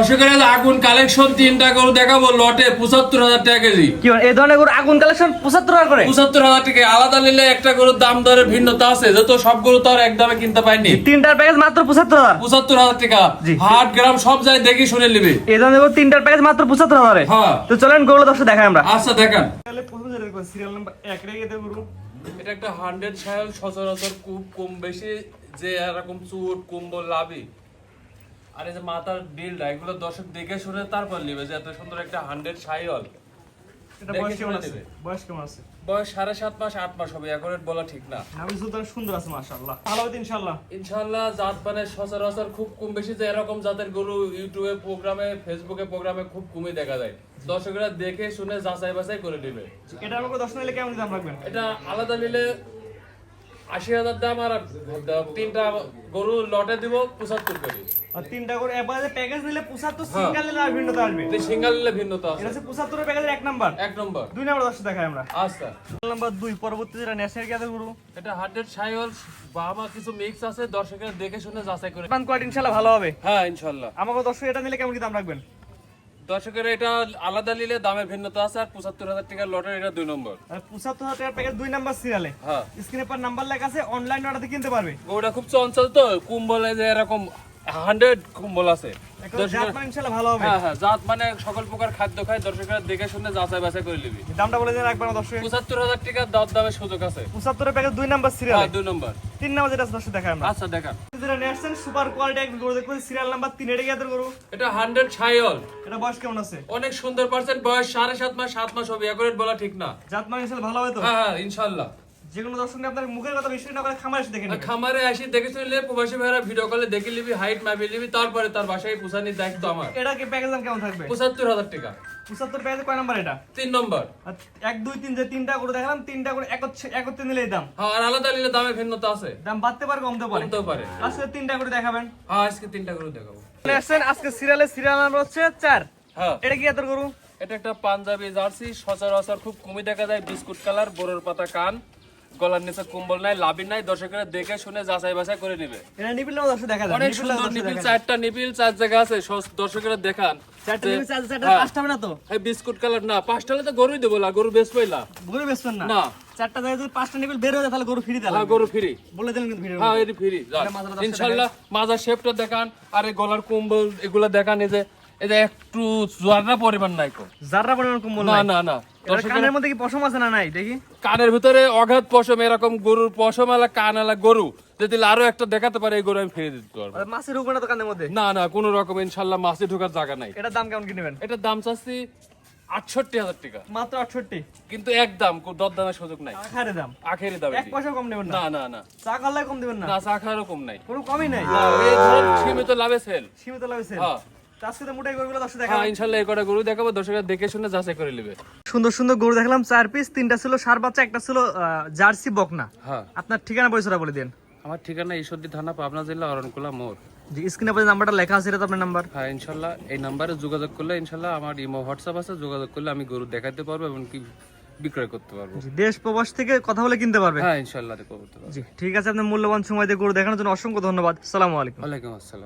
দর্শকের আগুন কালেকশন 3টা গরু দেখাবো লটে ৭৫,০০০ টাকা কেজি। কি এই ধরনের গরু আগুন কালেকশন ৭৫ টাকা করে? ৭৫,০০০ টাকা। আলাদা নিলে একটা গরুর দাম দরের ভিন্নতা আছে, যেহেতু সব গরু তো আর একদমে কিনতে পাইনি। তিনটার প্যাকেজ মাত্র ৭৫,০০০। ৭৫,০০০ টাকা। হাট গ্রাম সব যায় দেখি শুনে নিবে। এই ধরনের গরু তিনটার প্যাকেজ মাত্র ৭৫,০০০। হ্যাঁ, তো চলেন গরুগুলো দর্শক দেখাই আমরা। আচ্ছা দেখান। তাহলে প্রথম যেটা দেখো সিরিয়াল নাম্বার 1 রেখে দেব গরু। এটা একটা 100 সায়াল সচরাচর খুব কম বেশি যে এরকম চুট কুম্বল লাভি আর এই যে মাথার বিলটা এগুলো দর্শক দেখে শুনে তারপর নিবে যে এত সুন্দর একটা 100 সায়াল। এটা বয়স কেমন আছে? বয়স কেমন আছে? বয়স 7.5 মাস 8 মাস হবে, অ্যাকুরেট বলা ঠিক না। নাভি সুলতান সুন্দর আছে মাশাআল্লাহ। ভালো হবে ইনশাআল্লাহ। ইনশাআল্লাহ। জাত মানে সচরাচর খুব কম বেশি যে এরকম জাতের গরু ইউটিউবে প্রোগ্রামে ফেসবুকে প্রোগ্রামে খুব কমই দেখা যায়। দর্শকরা দেখে শুনে যাচাই বাছাই করে নেবে। এটা আমাকে 10 নিলে কেমন দাম রাখবেন? এটা আলাদা নিলে ৮০,০০০ দাম, আর 3টা গরু লটে দিব ৭৫ করে। আর তিনটা করে একবারে প্যাকেজ নিলে ৭৫, সিঙ্গেল নিলে আর ভিন্নতা আসবে। সিঙ্গেল নিলে ভিন্নতা আছে। এটা হচ্ছে ৭৫ এর প্যাকেজের 1 নাম্বার। 1 নম্বর। 2 নাম্বার দর্শক দেখাই আমরা। আচ্ছা, নাম্বার 2 পরবর্তী যেটা ন্যাশনাল গ্যাদার গরু। এটা 100 সাইওয়াল বাবা কিছু মিক্স আছে, দর্শকরা দেখে শুনে যাচাই করে। পান কোয়ালিটি ইনশাআল্লাহ ভালো হবে। হ্যাঁ ইনশাআল্লাহ। আমাকে দর্শক এটা নিলে কেমন কি দাম রাখবেন? দর্শকের এটা আলাদা নিলে দামের ভিন্নতা আছে, আর ৭৫,০০০ টাকা লটের এটা 2 নম্বর। আর ৭৫,০০০ টাকার প্যাকেজ 2 নাম্বার সিরিয়ালে। হ্যাঁ, স্ক্রিনে পর নাম্বার লেখা আছে, অনলাইন অর্ডারে কিনতে পারবে। গরুটা খুব চঞ্চল তো, কুম্বলে যে এরকম 100 কুম্বল আছে। জাত মান ইনশাআল্লাহ ভালো হবে। হ্যাঁ হ্যাঁ, জাত মানে সকল প্রকার খাদ্য খায়, দর্শকরা দেখে শুনে যাচাই বাছাই করে নিবি। দামটা বলে দেন একবার দর্শক। ৭৫,০০০ টাকা দর দামের সুযোগ আছে। ৭৫ এর প্যাকেজ 2 নাম্বার সিরিয়ালে। হ্যাঁ, 2 নম্বর। 3 নাম্বার যেটা দর্শক দেখাই আমরা। আচ্ছা দেখান। যেটা নেক্সট সুপার কোয়ালিটি এক গরু দেখবেন সিরিয়াল নাম্বার 3 এর গ্যাদার গরু। এটা 100 সাইওয়াল। এটা বয়স কেমন আছে? অনেক সুন্দর পার্সেন্ট, বয়স 7.5 মাস 7 মাস হবে, অ্যাকুরেট বলা ঠিক না। জাত মান ইনশাআল্লাহ ভালো হবে তো? হ্যাঁ হ্যাঁ ইনশাআল্লাহ। যেগুলো দর্শক আপনার মুখের কথা বিশ্বাস না করে খামারে এসে দেখে নেবেন। খামারে আসি দেখে শুনলে প্রবাসী ভাইরা ভিডিও কলে দেখে নিবি, হাইট মাপি নিবি, তারপরে তার বাসায় পৌঁছানির দায়িত্ব আমার। এটা কি প্যাকেজ দাম কেমন থাকবে? ৭৫,০০০ টাকা। ৭৫ প্যাকেজ কয় নাম্বার এটা? 3 নম্বর। 1 2 3 যে তিনটা করে দেখালাম, তিনটা করে একত্রে নিলে এই দাম। হ্যাঁ, আর আলাদা নিলে দামে ভিন্নতা আছে, দাম বাড়তে পারে কমতে পারে। কমতেও পারে। আজকে তিনটা করে দেখাবেন। হ্যাঁ, আজকে 3টা গরু দেখাবো। আজকে সিরিয়াল নাম্বার হচ্ছে 4। হ্যাঁ, এটা কি এত গরু? এটা একটা পাঞ্জাবি জার্সি, সচরাচর খুব কমই দেখা যায়, বিস্কুট কালার, বড়র পাতা কান, গলার নিচে কম্বল নাই, লাভি নাই, দর্শকরা দেখে শুনে যাচাই বাছাই করে নেবে। এটা নিপিল না দর্শক দেখা যায়। অনেক সুন্দর নিপিল, 4টা নিপিল 4 জায়গা আছে, দর্শকরা দেখান। 4টা নিপিল 4টা হ্যাঁ। 5টা হবে না তো? এই বিস্কুট কালার না, 5টা হলে তো গরুই দেবো না, গরু বেশ পয়লা। গরু বেচবেন না? না, 4টা জায়গায় যদি 5টা নিপিল বের হয়ে যায় তাহলে গরু ফ্রি দেন। হ্যাঁ গরু ফ্রি বলে দিলেন কিন্তু ভিডিও। হ্যাঁ, এটি ফ্রি ইনশাআল্লাহ। মাজার শেপটা দেখান, আর এই গলার কম্বল এগুলা দেখান। এই যে একটু জোয়াররা পরিমাণ নাই কো, যারা পরিমাণ কম বল না না। না না। কানের মধ্যে কি পশম আছে না নাই দেখি? কানের ভিতরে অগাধ পশম, এরকম গরুর পশম আলা কান আলা গরু যদি আরো একটা দেখাতে পারে, এই গরু আমি ফিরে দিতে পারবো। আর মাছের উপরে তো কানের মধ্যে? না না, কোনো রকম ইনশাআল্লাহ মাছে ঢোকার জায়গা নাই। এটার দাম কেমন কি নেবেন? এটার দাম চাচ্ছি ৬৮,০০০ টাকা। মাত্র 68। কিন্তু একদম দরদামের সুযোগ নাই, আখারে দাম। আখেরি দাম। 1 পয়সা কম নেবেন না? না না না, চা খাওয়ালে কম দিবেন না? না চা খাওয়ারও কম নাই। কোনো কমই নাই। না, এই ধরুন সীমিত লাভে সেল। সীমিত লাগছে। হ্যাঁ আজকে তো মোটাই গরুগুলো দর্শক দেখাবো। হ্যাঁ ইনশাআল্লাহ, এই কটা গরু দেখাবো, দর্শকরা দেখে শুনে যাচাই করে নেবে। সুন্দর সুন্দর গরু দেখলাম 4 পিস, 3টা ছিল ষাঁড় বাচ্চা, একটা ছিল জার্সি বকনা। হ্যাঁ, আপনার ঠিকানা পরিচয়টা বলে দেন। আমার ঠিকানা ঈশ্বরদী থানা, পাবনা জেলা, অরণকুলা মোড়। জি, স্ক্রিনে পরে নাম্বারটা লেখা আছে, এটা তো আপনার নাম্বার। হ্যাঁ ইনশাআল্লাহ, এই নাম্বারে যোগাযোগ করলে ইনশাআল্লাহ আমার ইমো হোয়াটসঅ্যাপ আছে, যোগাযোগ করলে আমি গরু দেখাতে পারবো এবং কি বিক্রয় করতে পারবো। জি, দেশ প্রবাস থেকে কথা বলে কিনতে পারবে। হ্যাঁ ইনশাআল্লাহ করতে পারবো। জি ঠিক আছে, আপনার মূল্যবান সময় দিয়ে গরু দেখানোর জন্য অসংখ্য ধন্যবাদ। আসসালামু আলাইকুম। ওয়ালাইকুম আসসালাম।